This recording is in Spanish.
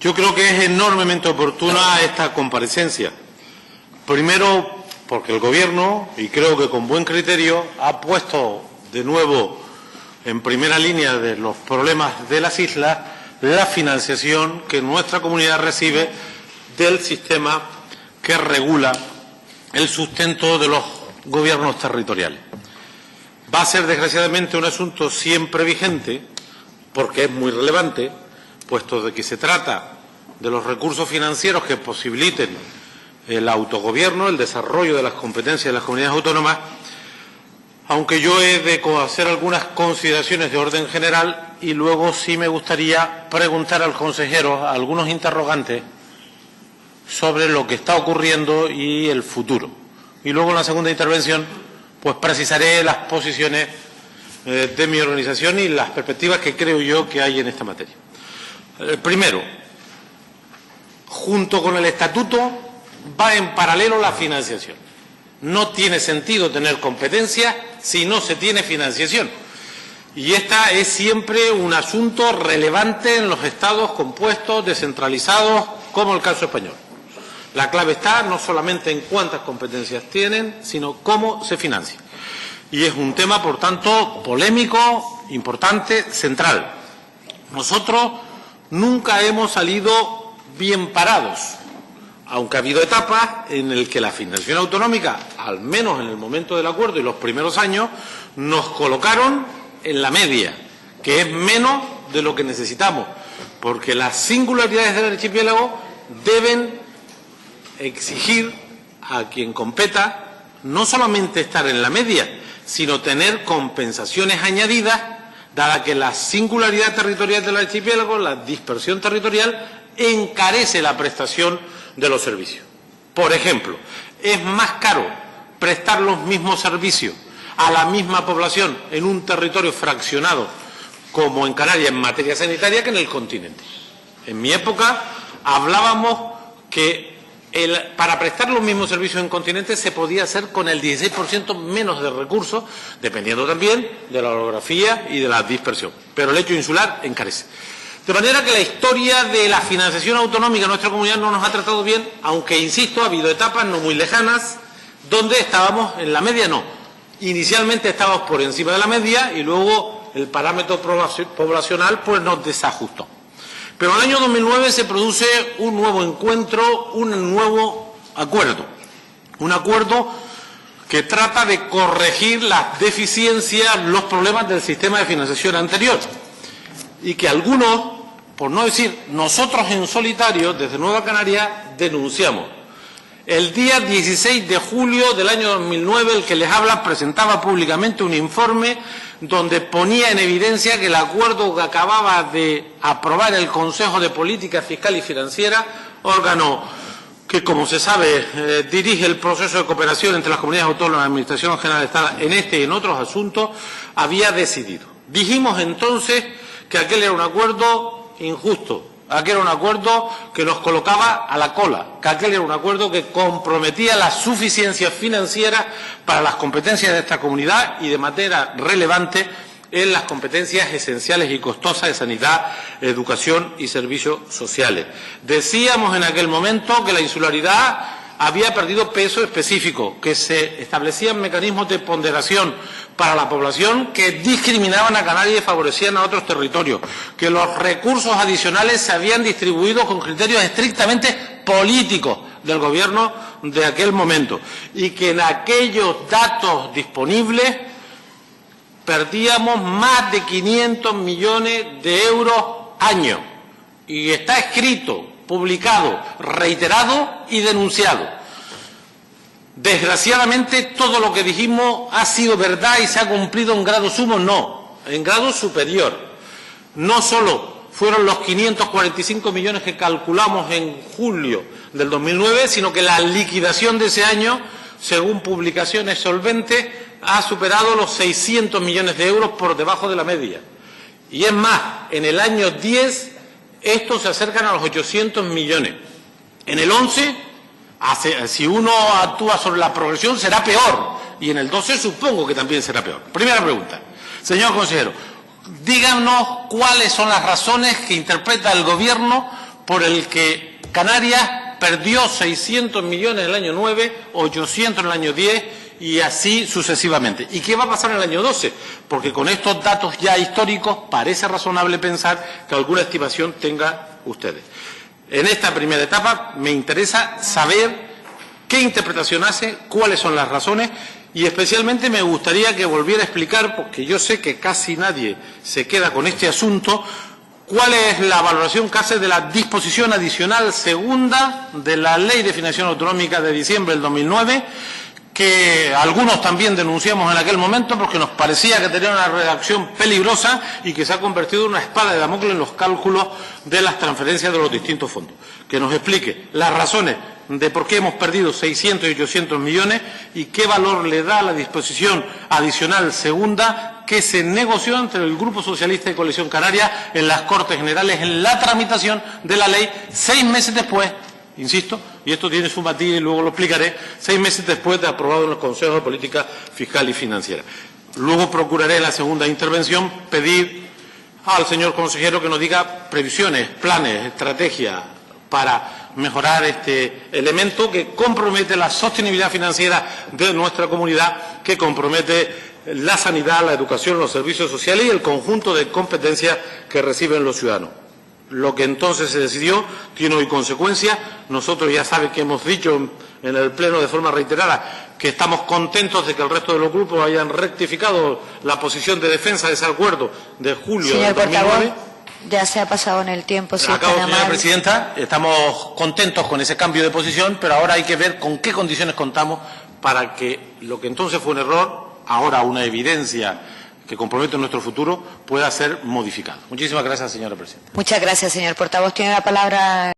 Yo creo que es enormemente oportuna esta comparecencia. Primero, porque el Gobierno, y creo que con buen criterio, ha puesto de nuevo en primera línea de los problemas de las islas la financiación que nuestra comunidad recibe del sistema que regula el sustento de los gobiernos territoriales. Va a ser, desgraciadamente, un asunto siempre vigente, porque es muy relevante, puesto de que se trata de los recursos financieros que posibiliten el autogobierno, el desarrollo de las competencias de las comunidades autónomas, aunque yo he de hacer algunas consideraciones de orden general y luego sí me gustaría preguntar al consejero algunos interrogantes sobre lo que está ocurriendo y el futuro. Y luego en la segunda intervención pues precisaré las posiciones de mi organización y las perspectivas que creo yo que hay en esta materia. Primero, junto con el estatuto va en paralelo la financiación. No tiene sentido tener competencia si no se tiene financiación. Y esta es siempre un asunto relevante en los estados compuestos, descentralizados, como el caso español. La clave está no solamente en cuántas competencias tienen, sino cómo se financia. Y es un tema, por tanto, polémico, importante, central. Nosotros nunca hemos salido bien parados, aunque ha habido etapas en las que la financiación autonómica, al menos en el momento del acuerdo y los primeros años, nos colocaron en la media, que es menos de lo que necesitamos, porque las singularidades del archipiélago deben exigir a quien competa no solamente estar en la media, sino tener compensaciones añadidas, dada que la singularidad territorial del archipiélago, la dispersión territorial, encarece la prestación de los servicios. Por ejemplo, es más caro prestar los mismos servicios a la misma población en un territorio fraccionado como en Canarias en materia sanitaria que en el continente. En mi época hablábamos que para prestar los mismos servicios en continente se podía hacer con el 16% menos de recursos, dependiendo también de la orografía y de la dispersión. Pero el hecho insular encarece. De manera que la historia de la financiación autonómica en nuestra comunidad no nos ha tratado bien, aunque, insisto, ha habido etapas no muy lejanas donde estábamos en la media, no. Inicialmente estábamos por encima de la media y luego el parámetro poblacional pues nos desajustó. Pero en el año 2009 se produce un nuevo encuentro, un nuevo acuerdo. Un acuerdo que trata de corregir las deficiencias, los problemas del sistema de financiación anterior. Y que algunos, por no decir nosotros en solitario, desde Nueva Canaria, denunciamos. El día 16 de julio del año 2009, el que les habla presentaba públicamente un informe donde ponía en evidencia que el acuerdo que acababa de aprobar el Consejo de Política Fiscal y Financiera, órgano que, como se sabe, dirige el proceso de cooperación entre las comunidades autónomas y la Administración General del Estado en este y en otros asuntos, había decidido. Dijimos entonces que aquel era un acuerdo injusto, aquel era un acuerdo que nos colocaba a la cola, que aquel era un acuerdo que comprometía la suficiencia financiera para las competencias de esta comunidad y de manera relevante en las competencias esenciales y costosas de sanidad, educación y servicios sociales. Decíamos en aquel momento que la insularidad había perdido peso específico, que se establecían mecanismos de ponderación para la población que discriminaban a Canarias y favorecían a otros territorios, que los recursos adicionales se habían distribuido con criterios estrictamente políticos del Gobierno de aquel momento y que en aquellos datos disponibles perdíamos más de 500 millones de euros año. Y está escrito, publicado, reiterado y denunciado. Desgraciadamente, todo lo que dijimos ha sido verdad y se ha cumplido en grado sumo, no, en grado superior. No solo fueron los 545 millones que calculamos en julio del 2009, sino que la liquidación de ese año, según publicaciones solventes, ha superado los 600 millones de euros por debajo de la media. Y es más, en el año 10, estos se acercan a los 800 millones. En el 11, si uno actúa sobre la progresión, será peor. Y en el 12 supongo que también será peor. Primera pregunta. Señor consejero, díganos cuáles son las razones que interpreta el Gobierno por el que Canarias perdió 600 millones en el año 9, 800 en el año 10 y así sucesivamente. ¿Y qué va a pasar en el año 12? Porque con estos datos ya históricos parece razonable pensar que alguna estimación tengan ustedes. En esta primera etapa me interesa saber qué interpretación hace, cuáles son las razones y especialmente me gustaría que volviera a explicar, porque yo sé que casi nadie se queda con este asunto, cuál es la valoración que hace de la disposición adicional segunda de la Ley de Financiación Autonómica de diciembre del 2009, que algunos también denunciamos en aquel momento porque nos parecía que tenía una redacción peligrosa y que se ha convertido en una espada de Damocles en los cálculos de las transferencias de los distintos fondos. Que nos explique las razones de por qué hemos perdido 600 y 800 millones y qué valor le da la disposición adicional segunda que se negoció entre el Grupo Socialista y Coalición Canaria en las Cortes Generales en la tramitación de la ley 6 meses después, insisto, y esto tiene su matiz y luego lo explicaré, 6 meses después de aprobado en los Consejos de Política Fiscal y Financiera. Luego procuraré en la segunda intervención pedir al señor consejero que nos diga previsiones, planes, estrategias para mejorar este elemento que compromete la sostenibilidad financiera de nuestra comunidad, que compromete la sanidad, la educación, los servicios sociales y el conjunto de competencias que reciben los ciudadanos. Lo que entonces se decidió tiene hoy consecuencias. Nosotros ya saben que hemos dicho en el Pleno de forma reiterada que estamos contentos de que el resto de los grupos hayan rectificado la posición de defensa de ese acuerdo de julio de 2009. Ya se ha pasado en el tiempo. Si Acabo, señora presidenta. Estamos contentos con ese cambio de posición, pero ahora hay que ver con qué condiciones contamos para que lo que entonces fue un error, ahora una evidencia que compromete nuestro futuro, pueda ser modificado. Muchísimas gracias, señora presidenta. Muchas gracias, señor portavoz. Tiene la palabra.